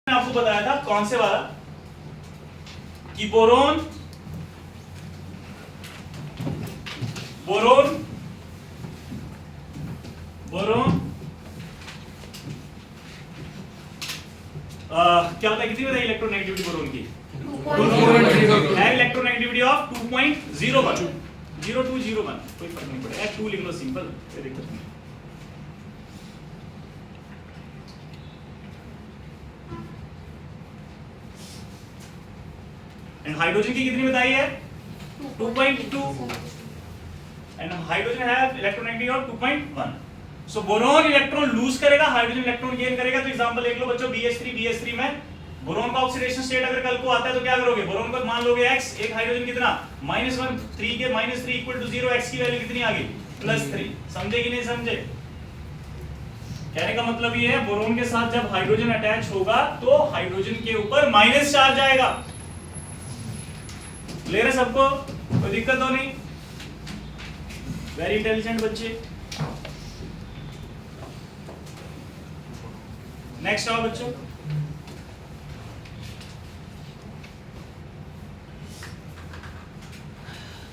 आपको बताया था कौन से वाला कि बोरोन बोरोन बोरोन क्या होता है, कितनी बताई इलेक्ट्रोनेगेटिविटी बोरोन की? है इलेक्ट्रोनेगेटिविटी ऑफ 2.01 0201, कोई फर्क नहीं पड़ेगा, 2 लिख लो सिंपल, कोई दिक्कत नहीं। एंड हाइड्रोजन की कितनी बताई है? 2.2 एंड हाइड्रोजन है electronegativity of 2.1। So boron electron lose करेगा, हाइड्रोजन इलेक्ट्रॉन गेन करेगा। तो एग्जांपल देख लो बच्चों, BH3 में बोरोन का ऑक्सीडेशन स्टेट अगर कल को आता है तो क्या करोगे? बोरोन को मान लोगे x, एक हाइड्रोजन कितना -1, 3 के -3 इक्वल टू 0, x की वैल्यू कितनी आ गई? +3। समझे कि नहीं समझे? कहने का मतलब ये है बोरोन के साथ जब हाइड्रोजन अटैच होगा तो हाइड्रोजन के ऊपर माइनस चार्ज आएगा। ले रहे सबको? कोई दिक्कत तो नहीं? वेरी इंटेलिजेंट बच्चे। नेक्स्ट आओ बच्चों,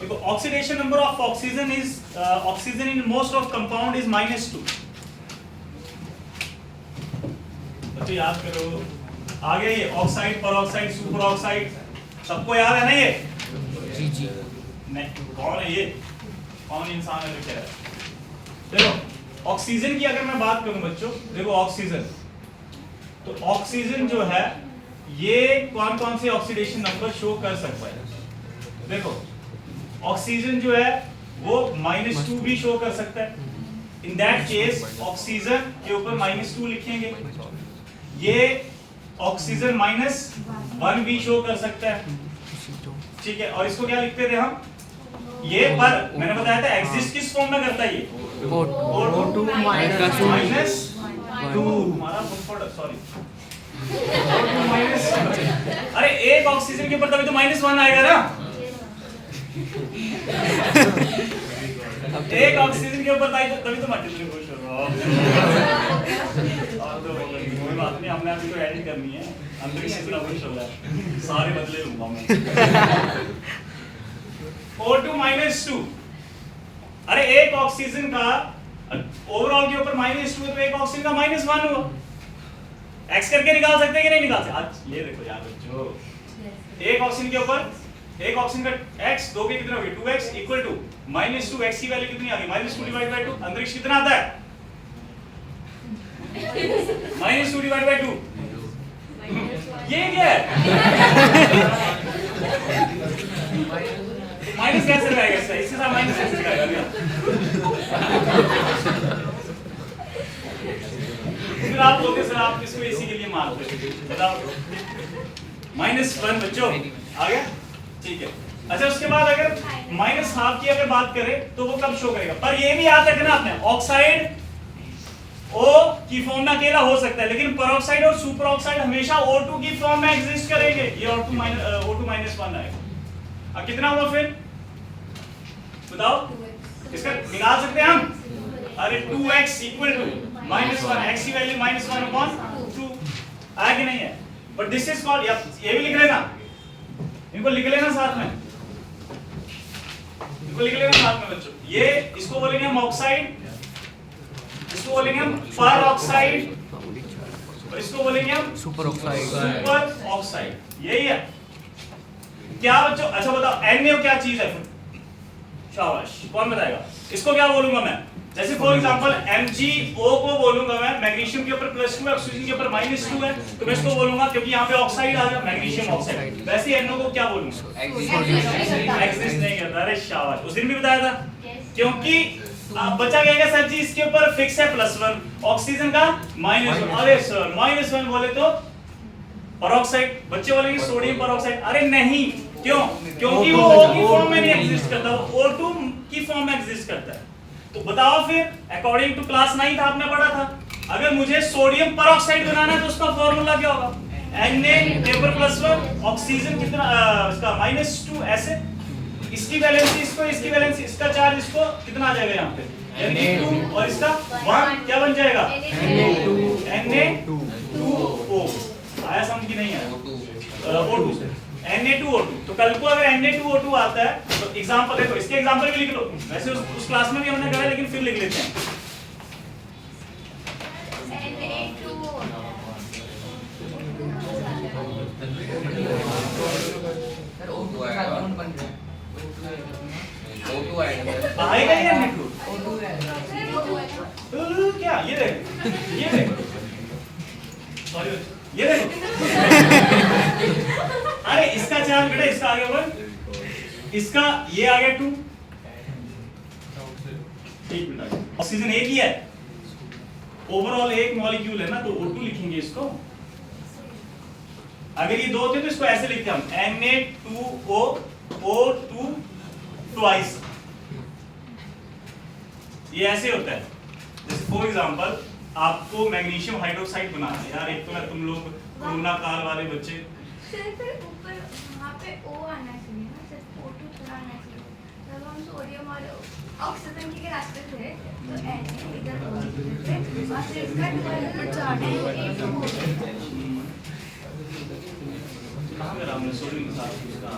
देखो oxidation number of oxygen is oxygen in most of compound is -2। बच्चों याद करो, आगे ये ऑक्साइड, परऑक्साइड, सुपर ऑक्साइड, सबको याद है ना ये? जी जी। नहीं, कौन है ये? कौन इंसान है जो कह रहा है? देखो ऑक्सीजन की अगर मैं बात करूं बच्चों, देखो ऑक्सीजन, तो ऑक्सीजन जो है ये कौन कौन से ऑक्सीडेशन नंबर शो कर सकता है? देखो ऑक्सीजन जो है वो -2 भी शो कर सकता है। इन दैट केस ऑक्सीजन के ऊपर -2 लिखेंगे। ये ऑक्सीजन -1 भी शो कर सकता है, ठीक है। और इसको क्या लिखते थे हम? ये पर मैंने बताया था एग्जिस्ट किस फॉर्म में करता है ये? O2 -2 हमारा सॉरी, अरे एक ऑक्सीजन के ऊपर तभी तो -1 आएगा ना। एक ऑक्सीजन के ऊपर तभी तो मल्टीप्लाई खुश हो कोई बात नहीं, हमने अभी तो एडिट करनी है। अंदर से इतना खुश हो रहा है, सारे बदले लूंगा मैं। O2 -2, अरे एक ऑक्सीजन का ओवरऑल के ऊपर -2 तो एक ऑक्सीजन का -1 हुआ। x करके निकाल सकते हैं कि नहीं निकाल सकते? आज ये देखो यार बच्चों, एक ऑक्सीजन के ऊपर एक ऑक्सीजन का x, दो के कितने हो गए? 2x इक्वल टू -2, x की वैल्यू कितनी आ गई? -2 डिवाइड बाय 2। अंतरिक्ष कितना आता है? -2 डिवाइड बाय 2। ये क्या है? माइनस कैसे रहेगा इसका? इसके साथ माइनस कैसे रहेगा? फिर आप बोलते सर आप इसको इसी के लिए मारते, बताओ। -1 बच्चों आ गया, ठीक है। अच्छा उसके बाद अगर -12 की अगर बात करें तो वो कब शो करेगा? पर ये भी याद रखना आपने, ऑक्साइड O की फॉर्म में अकेला हो सकता है, लेकिन परऑक्साइड और सुपर ऑक्साइड हमेशा O2 की फॉर्म में एग्जिस्ट करेंगे। ये O2 -1 आएगा। अब कितना हुआ फिर बताओ? इसका निकाल सकते हैं हम? अरे 2x इक्वल टू -1, x की वैल्यू -1/2 आया कि नहीं है? बट दिस इज कॉल्ड, ये भी लिख लेना, इनको लिख लेना साथ में, इनको लिख लेना साथ में बच्चों। ये इसको बोलेंगे हम ऑक्साइड, इसको बोलेंगे हम परऑक्साइड, और इसको बोलेंगे हम सुपर ऑक्साइड। सुपर ऑक्साइड, यही है क्या बच्चों? अच्छा बताओ NaO क्या चीज है? शाबाश, कौन बताएगा? इसको क्या बोलूंगा मैं? जैसे फॉर एग्जांपल MgO को बोलूंगा मैं, मैग्नीशियम के ऊपर +2 है, ऑक्सीजन के ऊपर -2 है, तो मैं इसको बोलूंगा क्योंकि यहाँ पे ऑक्साइड आ गया, मैग्नीशियम ऑक्साइड। वैसे NO को क्या बोलूंगा? एग्जिस्ट नहीं करता। अरे शाबाश, उस दिन भी बताया था, क्योंकि बचा गया सर जी इसके ऊपर फिक्स है +1, ऑक्सीजन का -1। अरे सर -1 बोले तो परऑक्साइड, बच्चे बोलेंगे सोडियम परऑक्साइड। अरे नहीं, क्यों? क्योंकि वो O की फॉर्म में नहीं एग्जिस्ट करता, वो O2 की फॉर्म में एग्जिस्ट करता है। तो बताओ फिर, अकॉर्डिंग टू क्लास 9 था आपने पढ़ा था, अगर मुझे सोडियम परऑक्साइड बनाना है तो उसका फार्मूला क्या होगा? Na पेपर +1, ऑक्सीजन कितना इसका -2, ऐसे इसकी वैलेंसी इसको, इसकी वैलेंसी इसका चार्ज इसको, कितना आ जाएगा यहाँ पे? Na2 और इसका 1 क्या बन जाएगा? Na2O। आया Na2O2, तो कल को अगर Na2O2 आता है तो एग्जांपल देखो, इसके एग्जांपल भी लिख लो, वैसे उस क्लास में भी हमने करा लेकिन फिर लिख लेते हैं। आएगा ये Na2 क्या, ये देखो सॉरी ये देखो अरे इसका चार्ज बेटा, इसका आ गया 1, इसका ये आ गया 2, एक मिनट, ऑक्सीजन एक ही है, ओवरऑल एक मॉलिक्यूल है ना, तो O2 लिखेंगे इसको। अगर ये दो थे तो इसको ऐसे लिखते हम Na2O O2 ट्वाइस, ये ऐसे होता है। जैसे फॉर एग्जांपल आपको मैग्नीशियम हाइड्रोक्साइड बनाना है यार, एक तो ना तुम लोग कोरोना काल वाले बच्चे, सिर्फ ऊपर वहां पे O आना चाहिए ना, सिर्फ O2 थोड़ा आना चाहिए। जब हम सोडियम और ऑक्सीजन के रास्ते थे तो Na इधर थे और फिर इसका इधर जाना है अगर हमने सोडियम के साथ इसका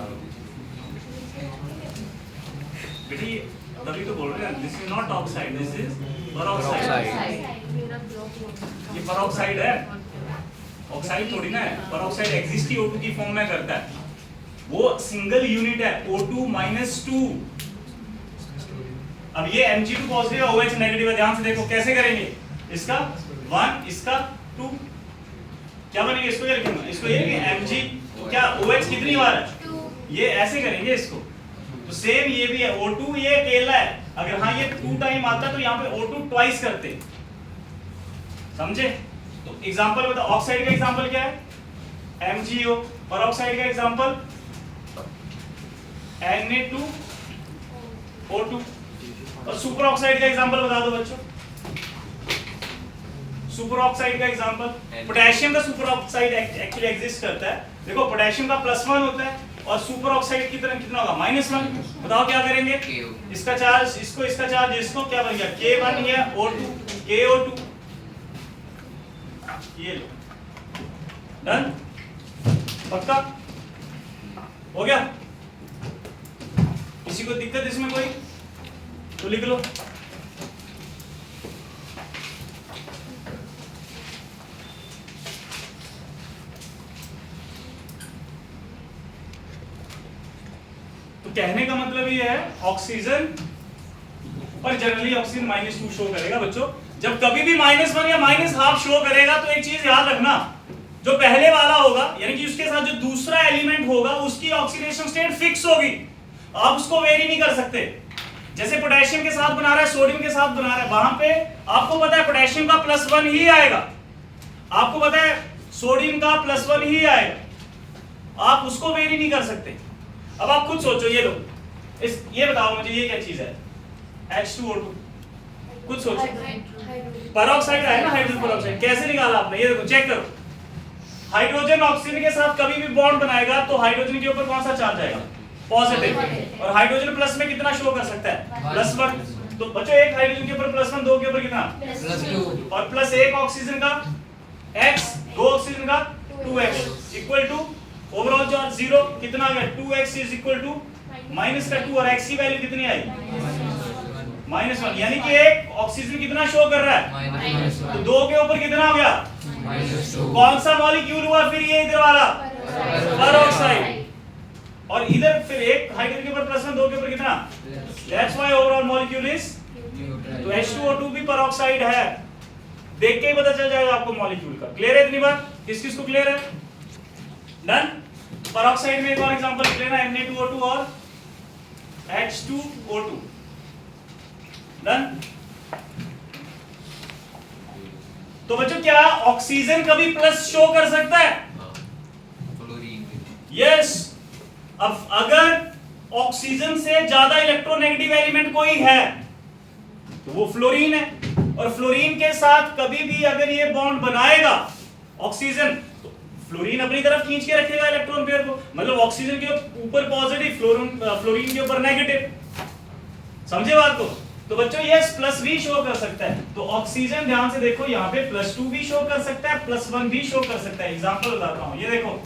बेटी, तभी तो बोल रहे हैं this is not oxide, this is peroxide. ये पेरोक्साइड है, ऑक्साइड थोड़ी ना है। पेरोक्साइड एग्जिस्ट ही O2 की फॉर्म में करता है, वो सिंगल यूनिट है O2-2। अब ये Mg2 पॉजिटिव है, OH नेगेटिव है, ध्यान से देखो कैसे करेंगे, इसका 1 इसका 2, क्या बनेगा, इसको ये लिखेंगे, इसको ये कि Mg क्या OH कितनी बार है, ये ऐसे करेंगे इसको। तो सेम ये भी है O2, ये अकेला है, अगर हाँ ये 2 टाइम आता तो यहाँ पे O2 ट्वाइस करते, समझे। तो एग्जांपल बताओ, ऑक्साइड का एग्जांपल क्या है MgO, पेरोक्साइड का एग्जांपल Na2O2, और सुपर ऑक्साइड का एग्जांपल बता दो बच्चों। सुपर ऑक्साइड का एग्जांपल, पोटेशियम का सुपर ऑक्साइड एक्चुअली एग्जिस्ट करता है, देखो पोटेशियम का +1 होता है और सुपर ऑक्साइड की तरह कितना होगा -1। बताओ क्या करेंगे, इसका चार्ज इसको, इसका चार्ज इसको, क्या बन गया K1 या O2 KO2, ये लो, डन, पक्का हो गया। किसी को दिक्कत इसमें कोई तो लिख लो। तो कहने का मतलब ये है ऑक्सीजन पर जनरली ऑक्सीजन -2 शो करेगा बच्चों। जब कभी भी -1 या -½ शो करेगा तो एक चीज याद रखना, जो पहले वाला होगा यानी कि उसके साथ जो दूसरा एलिमेंट होगा उसकी ऑक्सीडेशन स्टेट फिक्स होगी, आप उसको वेरी नहीं कर सकते। जैसे पोटेशियम के साथ बना रहा है, सोडियम के साथ बना रहा है, वहां पे आपको पता है पोटेशियम का +1 ही आएगा, आपको पता है सोडियम का +1 ही आएगा, आप उसको वेरी नहीं कर सकते। अब आप खुद सोचो, ये लो, ये बताओ मुझे ये क्या चीज है H2O2, कुछ सोचो, पेरोक्साइड है ना, हाइड्रोजन पेरोक्साइड, कैसे निकाला आपने, ये देखो चेक करो, हाइड्रोजन ऑक्सीजन के साथ कभी भी बॉन्ड बनाएगा तो हाइड्रोजन के ऊपर कौन सा चार्ज आएगा, पॉजिटिव, और हाइड्रोजन प्लस में कितना शो कर सकता है, +1। तो बच्चों एक हाइड्रोजन के ऊपर +1, दो के ऊपर कितना +2, और +1 ऑक्सीजन का x, दो ऑक्सीजन का 2x equal to overall charge 0, कितना आ गया 2x इज इक्वल टू -2, और x की वैल्यू कितनी आई -1, यानी कि एक ऑक्सीजन कितना शो कर रहा है, तो दो के ऊपर कितना हो गया, कौन सा मॉलिक्यूल हुआ फिर ये इधर वाला पेरोक्साइड, और इधर फिर एक हाइड्रोजन के ऊपर +1, दो के ऊपर कितना, that's why overall molecule is, तो H2O2 भी पेरोक्साइड है, देख के ही पता चल जाएगा आपको मॉलिक्यूल का। क्लियर है इतनी बात, किस किस को क्लियर है, डन। पेरोक्साइड में एक और एग्जांपल लेना, Na2O2 और H2O2, डन। तो बच्चों क्या ऑक्सीजन कभी प्लस शो कर सकता है, यस। अब अगर ऑक्सीजन से ज्यादा इलेक्ट्रोनेगेटिव एलिमेंट कोई है तो वो फ्लोरीन है, और फ्लोरीन के साथ कभी भी अगर ये बॉन्ड बनाएगा ऑक्सीजन तो फ्लोरीन अपनी तरफ खींच के रखेगा इलेक्ट्रॉन पेयर को, मतलब ऑक्सीजन के ऊपर पॉजिटिव, फ्लोरीन के ऊपर नेगेटिव, समझे बात को। तो बच्चों ये प्लस भी शो कर सकता है, तो ऑक्सीजन ध्यान से देखो यहाँ पे +2 भी शो कर सकता है, +1 भी शो कर सकता है। एग्जांपल बताता हूँ, ये देखो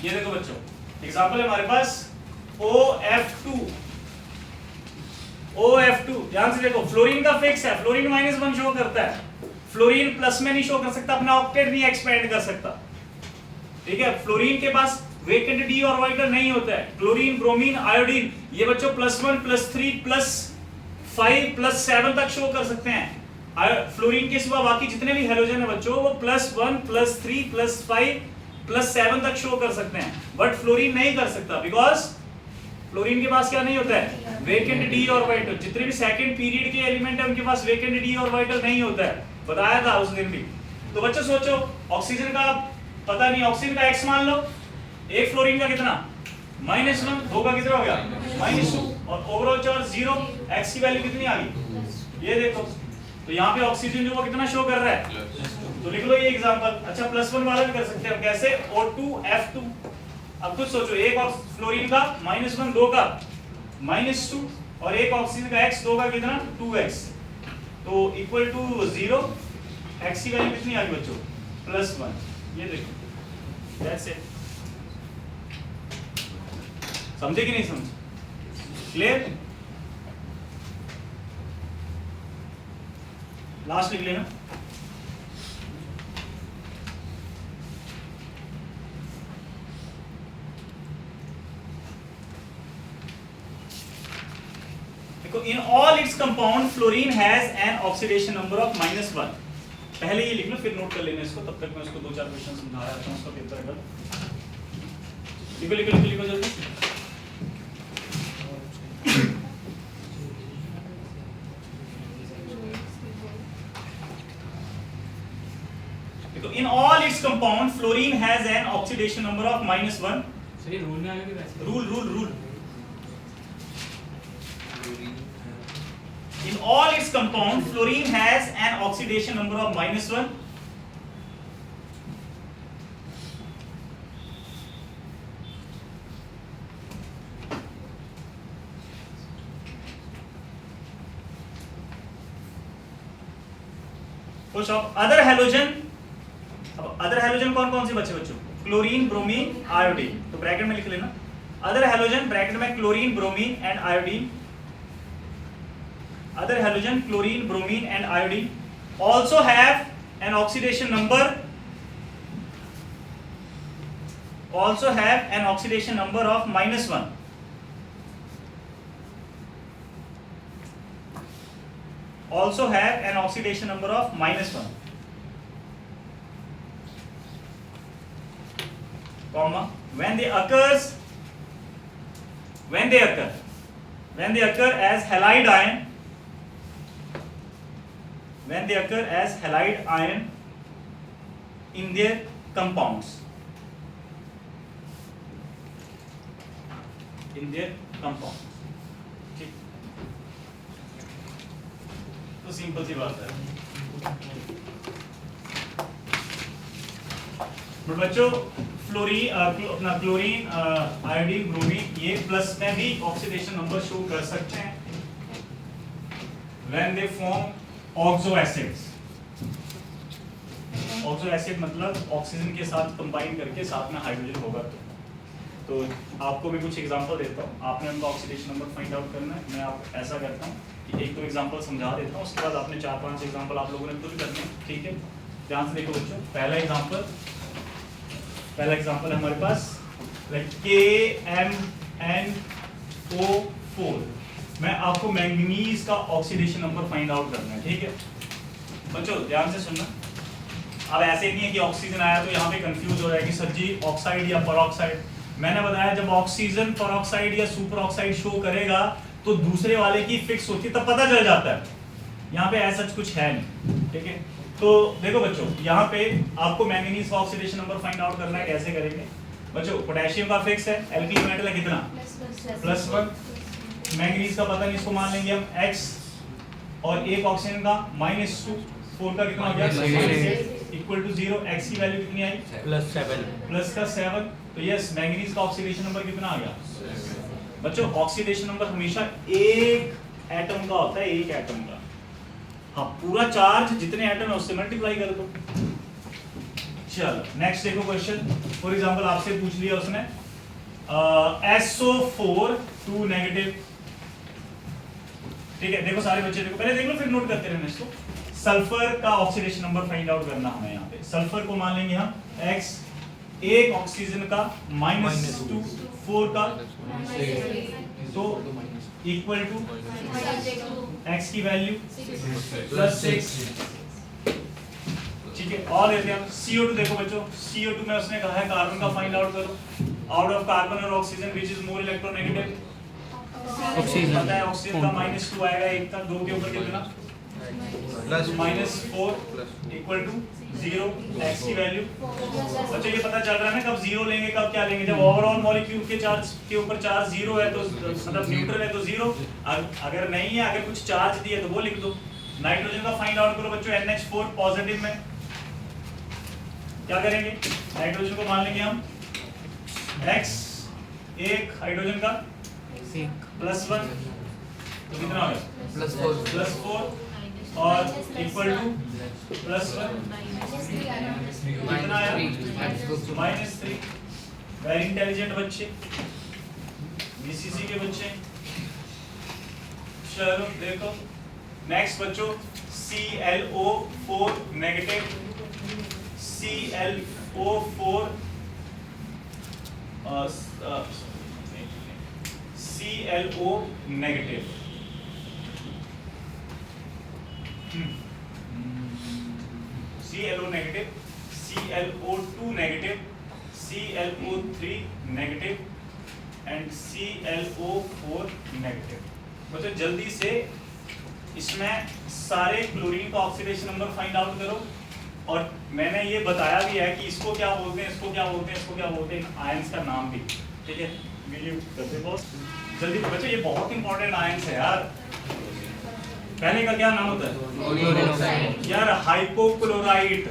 ये देखो बच्चों, एग्जांपल है हमारे पास OF2। OF2 ध्यान से देखो, फ्लोरीन का फिक्स है, फ्लोरीन -1 शो करता है, फ्लोरीन प्लस में नहीं शो कर सकता, अपना ऑक्टेट नहीं एक्सपेंड कर सकता, ठीक है। फ्लोरीन के पास वेकेंट डी ऑर्बिटल नहीं होता है। क्लोरीन, ब्रोमीन, आयोडीन ये बच्चों +1 +3 +5 +7 तक शो कर सकते हैं। फ्लोरीन के सिवा बाकी जितने भी हेलोजन है बच्चों वो +1 +3 +5 +7 तक शो कर सकते हैं, बट फ्लोरीन नहीं कर सकता, बिकॉज फ्लोरीन के पास क्या नहीं होता है, वेकेंट डी ऑर्बिटल। जितने भी सेकंड पीरियड के एलिमेंट है उनके पास वेकेंट डी ऑर्बिटल नहीं होता है, बताया था उस दिन भी। तो बच्चों सोचो, ऑक्सीजन का पता नहीं, ऑक्सीजन का x मान लो, एक फ्लोरीन का कितना -1, दो का कितना हो गया -2, और ओवरऑल चार्ज 0, x की वैल्यू कितनी आ गई, ये देखो। तो यहाँ पे ऑक्सीजन जो वो कितना शो कर रहा है, तो लिख लो ये एग्जांपल। अच्छा +1 वाला भी कर सकते हैं, कैसे, O2F2। अब कुछ सोचो, एक फ्लोरीन का -1, दो का -2, और एक ऑक्सीजन का x, दो का कितना 2x, तो इक्वल टू 0, x की वैल्यू कितनी आ गई बच्चों +1। ये देखो, दैट्स इट। समझे कि नहीं समझे, क्लियर। लास्ट लिख लेना। देखो, in all its compound fluorine has an oxidation number of -1। पहले ये लिख लो, फिर नोट कर लेना इसको, तब तक मैं उसको 2-4 क्वेश्चन समझा रहा हूं, उसका पेपर है। लिखो लिखो लिखो लिखो जल्दी। देखो, in all its compound fluorine has an oxidation number of -1। सही रूल में आएगा कि वैसे? Rule. In all its compound, fluorine has an oxidation number of -1. कुछ other halogen, अब other halogen कौन कौन से बचे बच्चों, क्लोरीन, ब्रोमीन, आयोडीन। तो ब्रैकेट में लिख लेना other halogen, ब्रैकेट में chlorine, bromine and iodine. Other halogen, chlorine, bromine and iodine also have an oxidation number of -1. Also have an oxidation number of -1, comma, when they occur as halide ion, when they occur as halide ion in their compounds, ठीक। तो simple सी बात है। बच्चों, अपना chlorine, iodine, bromine ये plus में भी oxidation number show कर सकते हैं when they form oxo acids. Oxo acid मतलब ऑक्सीजन के साथ कंबाइन करके साथ में हाइड्रोजन होगा। तो आपको भी कुछ एग्जांपल देता हूँ, आपने उनका ऑक्सीडेशन नंबर फाइंड आउट करना है। मैं आप ऐसा करता हूँ कि एक तो एग्जांपल समझा देता हूँ, उसके बाद आपने 4-5 एग्जांपल आप लोगों ने खुद करने हैं, ठीक है। ध्यान से देखो बच्चों, पहला एग्जांपल है हमारे पास KMnO4। मैं आपको मैंगनीज का ऑक्सीडेशन नंबर फाइंड आउट करना है, ठीक है बच्चों। ध्यान से सुनना, अब ऐसे नहीं है कि ऑक्सीजन आया तो यहाँ पे कंफ्यूज हो रहा है कि सर जी ऑक्साइड या परऑक्साइड। मैंने बताया जब ऑक्सीजन परऑक्साइड या सुपर ऑक्साइड शो करेगा तो दूसरे वाले की फिक्स होती है, तब पता चल जाता है। यहाँ पे ऐसा कुछ है नहीं, ठीक है। तो देखो बच्चों, यहाँ पे आपको मैंगनीज का ऑक्सीडेशन नंबर फाइंड आउट करना है। कैसे करेंगे बच्चों, पोटेशियम का फिक्स है, एल्कीन मेटल है कितना +1, मैंगनीज का पता नहीं, इसको मान लेंगे हम x, और एक ऑक्सीजन का -2, 4 का कितना हो गया -8 इक्वल टू 0, x की वैल्यू कितनी आई +7। तो यस, मैंगनीज का ऑक्सीडेशन नंबर कितना आ गया बच्चों। ऑक्सीडेशन नंबर हमेशा एक एटम का होता है, एक एटम का। हाँ, पूरा चार्ज जितने एटम है उससे मल्टीप्लाई कर दो, चलो नेक्स्ट देखो क्वेश्चन। फॉर एग्जांपल आपसे पूछ लिया उसने SO4 2 नेगेटिव। ठीक है, देखो सारे बच्चे देखो, पहले देख लो फिर नोट करते रहना इसको। सल्फर का ऑक्सीडेशन नंबर फाइंड आउट करना हमें यहाँ पे। सल्फर को मान लेंगे हम X, एक ऑक्सीजन का -2, 4 का तो इक्वल टू X की वैल्यू +6। ठीक है, और लेते हैं हम CO2। देखो बच्चों, CO2 में उसने कहा है कार्बन का फाइंड आउट करो। आउट ऑफ कार्बन और oxygen which is more electronegative? Oxygen. पता है ऑक्सीजन का -2 आएगा, एक का 2 के ऊपर कितना -4 इक्वल टू 0। X की वैल्यू बच्चों ये पता चल रहा है ना कब 0 लेंगे कब क्या लेंगे। जब ओवरऑल मॉलिक्यूल के चार्ज के ऊपर चार्ज 0 है तो मतलब न्यूट्रल है तो 0, अगर नहीं है, अगर कुछ चार्ज दिए तो वो लिख दो। नाइट्रोजन का फाइंड आउट करो बच्चों। NH4 पॉजिटिव में क्या करेंगे? नाइट्रोजन को मान लेंगे हम X, एक हाइड्रोजन का +1 तो कितना हो गया +4 और इक्वल टू +1 कितना आया -3। वेरी इंटेलिजेंट बच्चे, BCC के बच्चे। चलो देखो नेक्स्ट बच्चों, ClO4 negative. ClO4 ClO negative. ClO negative, ClO2 negative, ClO3 negative and ClO4 negative. मतलब जल्दी से इसमें सारे क्लोरीन का ऑक्सीडेशन नंबर फाइंड आउट करो। और मैंने ये बताया भी है कि इसको क्या बोलते हैं, इसको क्या बोलते हैं, इसको क्या बोलते हैं, आयंस का नाम भी। ठीक है, वीडियो करते बहुत जल्दी बच्चों, ये बहुत इंपॉर्टेंट आयंस है यार। पहले का क्या नाम होता है यार? Hypochlorite,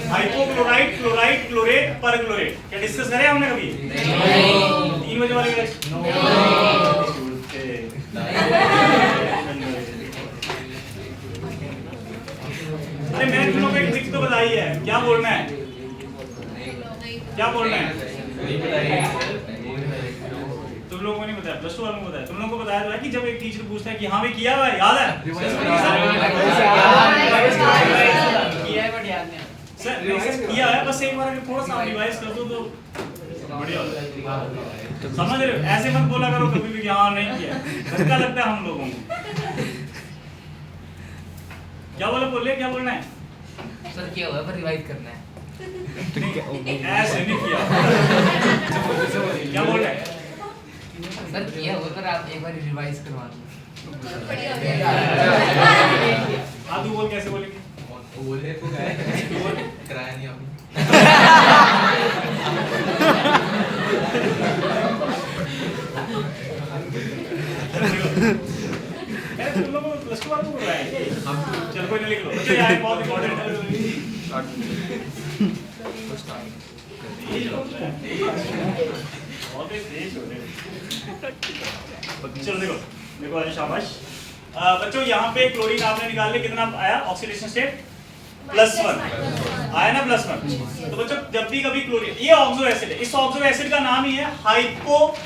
hypochlorite, chlorite, chlorate, perchlorate. क्या डिस्कस करें हमने कभी? 3 बजे वाले बैच? अरे मैंने तुम लोग को एक ट्रिक तो बताई है, क्या बोलना है, क्या बोलना है? तुम लोगों को नहीं बताया, +2 वालों को बताया। तुम लोगों को बताया तो है कि जब एक टीचर पूछता है कि हाँ भाई किया हुआ है, याद है? किया है बट याद नहीं। सर रिवाइज किया है, बस एक बार अगर थोड़ा सा रिवाइज कर दो तो बढ़िया होता है। समझ रहे हो? ऐसे मत बोला करो कभी भी कि हाँ नहीं किया, धक्का लगता है हम लोगों को। क्या बोले क्या बोलना है? सर किया हुआ है पर रिवाइज करना है। ऐसे नहीं किया। क्या बोल रहे हैं? सर किया हुआ पर आप एक बार रिवाइज करवा दो। हाँ तू बोल, कैसे बोलेंगे? बोले तो कराया नहीं आपने। तुम लोगों को +2 वालों को बोल रहा है? चल कोई नहीं, लिख लो बच्चे, यार बहुत इंपॉर्टेंट है। चलो देखो आज शाबाश बच्चों। यहाँ पे क्लोरीन आपने निकाल लिया, कितना आया ऑक्सीडेशन स्टेट? +1 आया ना, +1। तो बच्चों जब भी कभी क्लोरीन, ये ऑक्सो एसिड है, इस ऑक्सो एसिड का नाम ही है हाइपोक्लोराइट।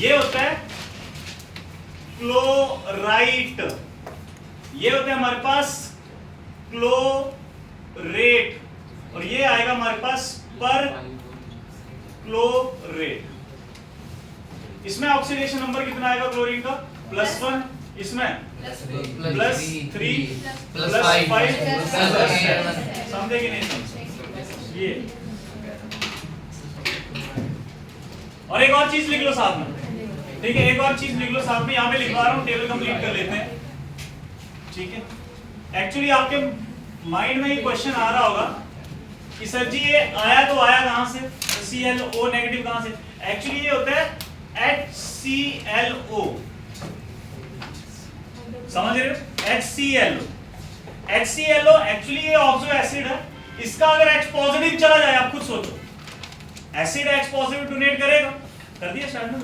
ये होता है क्लोराइट, ये होता है हमारे पास क्लोरेट, और ये आएगा हमारे पास पर क्लोरेट। इसमें ऑक्सीडेशन नंबर कितना आएगा क्लोरीन का? +1, इसमें +3 +5 समझे कि नहीं समझे? ये और एक और चीज लिख लो साथ में, ठीक है? एक और चीज लिख लो साथ में, यहाँ पे लिखवा रहा हूँ, टेबल कंप्लीट कर लेते हैं। ठीक है, एक्चुअली आपके माइंड में ये क्वेश्चन आ रहा होगा कि सर जी ये आया तो आया कहाँ से, ClO नेगेटिव कहाँ से? एक्चुअली ये होता है HClO, समझ रहे हो? HClO एक्चुअली ये ऑक्सो एसिड है, इसका अगर H पॉजिटिव चला जाए, आप खुद सोचो, एसिड H पॉजिटिव डोनेट करेगा, कर दिया स्टार्ट में।